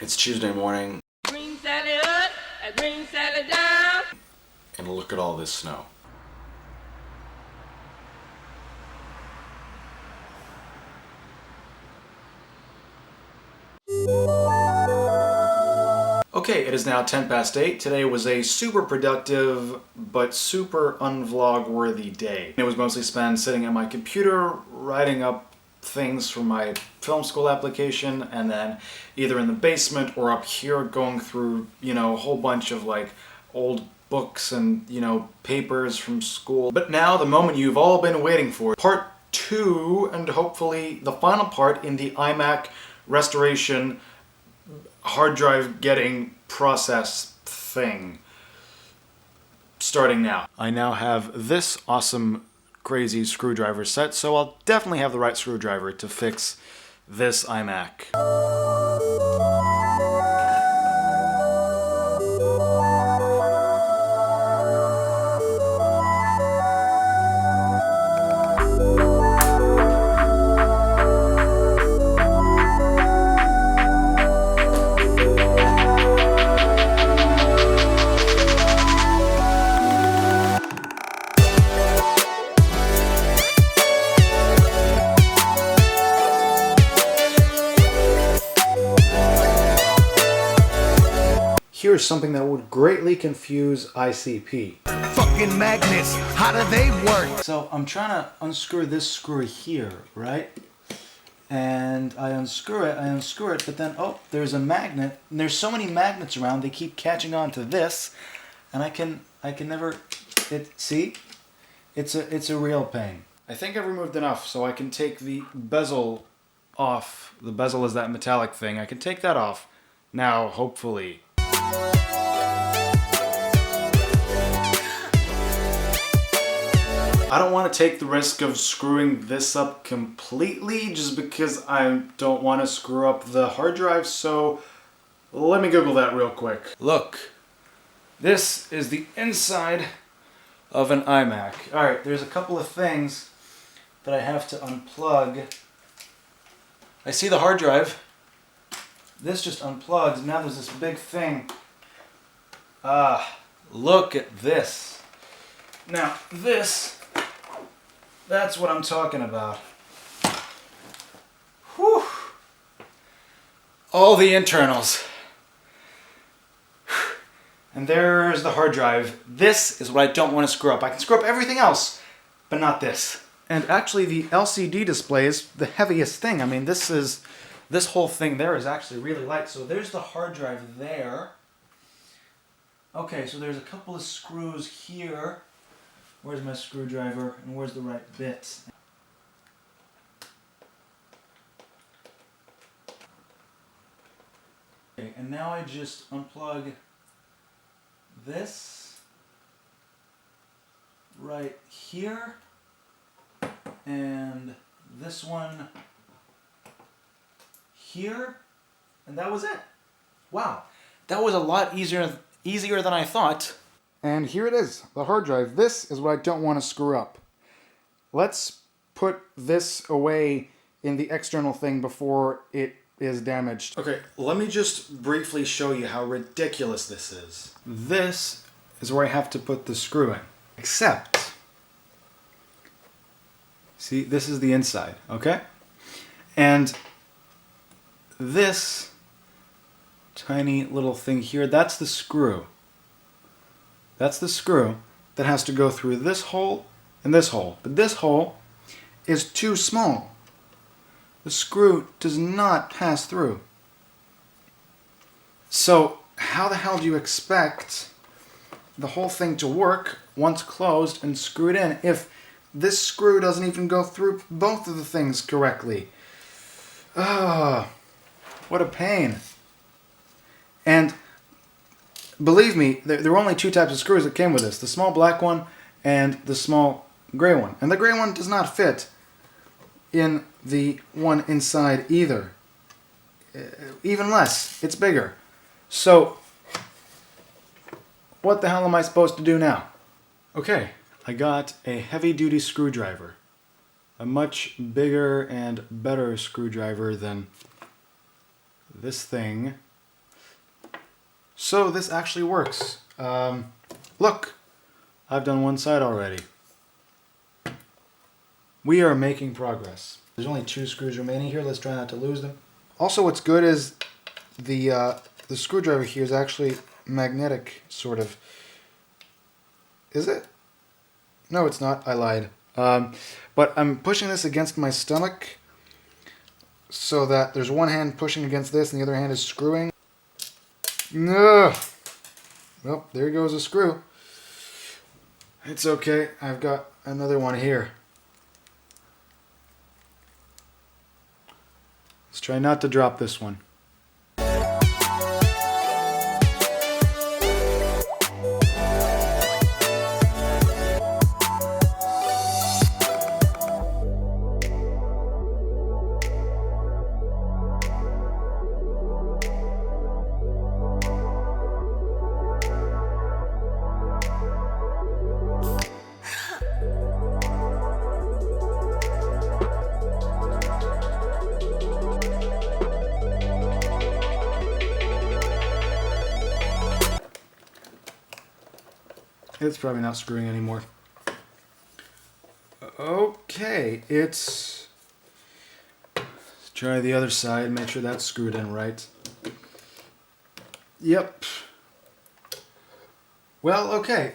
It's Tuesday morning, Green salad up, a green salad down. and look at all this snow. Okay, it is now 10 past 8. Today was a super productive but super unvlog-worthy day. It was mostly spent sitting at my computer, writing up things for my film school application, and then either in the basement or up here going through, a whole bunch of like old books and, papers from school. But now the moment you've all been waiting for, part 2, and hopefully the final part in the iMac restoration hard drive getting process thing, starting now. I now have this awesome crazy screwdriver set, so I'll definitely have the right screwdriver to fix this iMac. Here's something that would greatly confuse ICP. Fucking magnets, how do they work? So I'm trying to unscrew this screw here, right? And I unscrew it, but then, oh, there's a magnet. And there's so many magnets around, they keep catching on to this, and I can never, see? It's a real pain. I think I've removed enough, so I can take the bezel off. The bezel is that metallic thing. I can take that off now, hopefully. I don't want to take the risk of screwing this up completely just because I don't want to screw up the hard drive, so let me Google that real quick. Look, this is the inside of an iMac. Alright, there's a couple of things that I have to unplug. I see the hard drive. This just unplugs. Now there's this big thing. Look at this. Now this, that's what I'm talking about. Whew. All the internals. And there's the hard drive. This is what I don't want to screw up. I can screw up everything else, but not this. And actually the LCD display is the heaviest thing. I mean, this whole thing there is actually really light. So there's the hard drive there. Okay, so there's a couple of screws here. Where's my screwdriver and where's the right bit? Okay, and now I just unplug this right here and this one here, and that was it. Wow, that was a lot easier than I thought. And here it is, the hard drive. This is what I don't want to screw up. Let's put this away in the external thing before it is damaged. Okay, let me just briefly show you how ridiculous this is. This is where I have to put the screw in. Except, see, this is the inside, okay? And this tiny little thing here, that's the screw. That's the screw that has to go through this hole and this hole. But this hole is too small. The screw does not pass through. So how the hell do you expect the whole thing to work once closed and screwed in if this screw doesn't even go through both of the things correctly? What a pain. And believe me, there were only two types of screws that came with this. The small black one and the small gray one. And the gray one does not fit in the one inside either. Even less. It's bigger. So, what the hell am I supposed to do now? Okay, I got a heavy-duty screwdriver. A much bigger and better screwdriver than this thing So this actually works. Look, I've done one side already. We are making progress. There's only 2 screws remaining here. Let's try not to lose them. Also, what's good is the screwdriver here is actually magnetic, sort of. Is it? No, it's not. I lied. But I'm pushing this against my stomach so that there's one hand pushing against this and the other hand is screwing. No. Well, there goes a screw. It's okay. I've got another one here. Let's try not to drop this one. It's probably not screwing anymore. Okay, let's try the other side, make sure that's screwed in right. Yep. Well, okay.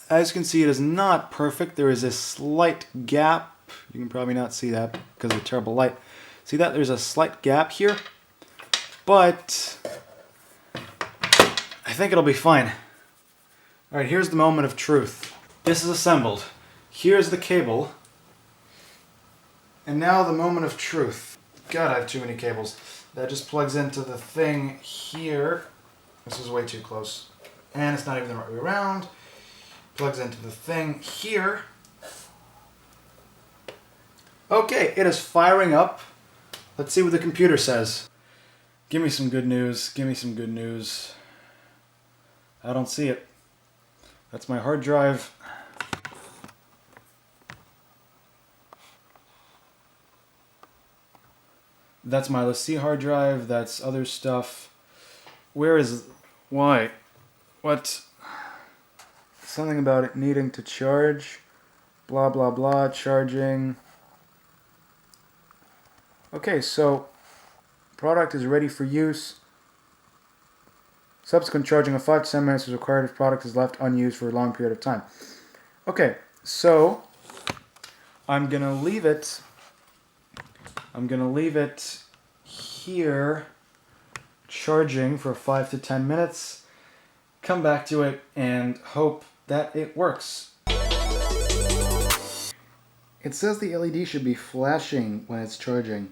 As you can see, it is not perfect. There is a slight gap. You can probably not see that because of the terrible light. See that? There's a slight gap here. But I think it'll be fine. Alright, here's the moment of truth. This is assembled. Here's the cable. And now the moment of truth. God, I have too many cables. That just plugs into the thing here. This is way too close. And it's not even the right way around. Plugs into the thing here. Okay, it is firing up. Let's see what the computer says. Give me some good news. Give me some good news. I don't see it. That's my hard drive. That's my LC hard drive. That's other stuff. Where is... Why? What? Something about it needing to charge. Blah, blah, blah. Charging. Okay, so... Product is ready for use. Subsequent charging of 5 to 10 minutes is required if product is left unused for a long period of time. Okay, so I'm going to leave it. I'm going to leave it here charging for 5 to 10 minutes. Come back to it and hope that it works. It says the LED should be flashing when it's charging.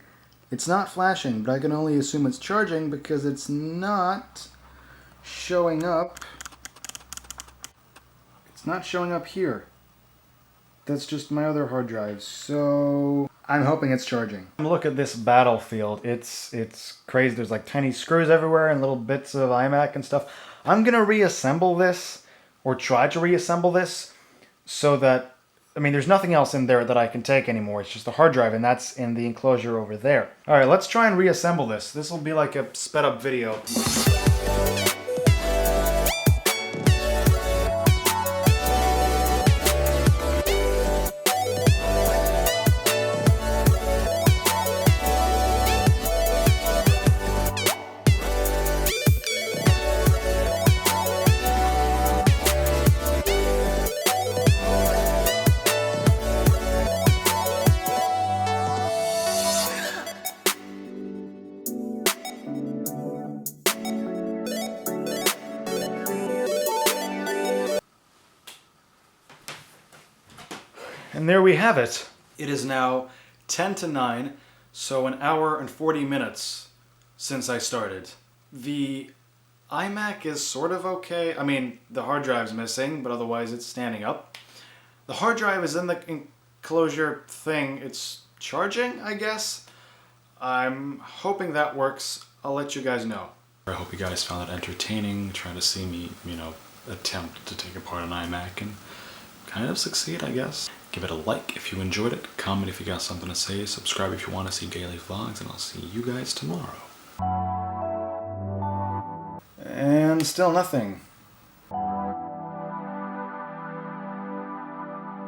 It's not flashing, but I can only assume it's charging because it's not showing up. It's not showing up here. That's just my other hard drive, so I'm hoping it's charging. Look at this battlefield. It's crazy. There's like tiny screws everywhere and little bits of iMac and stuff. I'm gonna reassemble this, or try to reassemble this, so that, I mean, there's nothing else in there that I can take anymore. It's just the hard drive, and that's in the enclosure over there. Alright, let's try and reassemble this. This will be like a sped up video. And there we have it. It is now 10 to 9, so an hour and 40 minutes since I started. The iMac is sort of okay. I mean, the hard drive's missing, but otherwise it's standing up. The hard drive is in the enclosure thing. It's charging, I guess. I'm hoping that works. I'll let you guys know. I hope you guys found it entertaining, trying to see me, attempt to take apart an iMac and kind of succeed, I guess. Give it a like if you enjoyed it, comment if you got something to say, subscribe if you want to see daily vlogs, and I'll see you guys tomorrow. And and still nothing.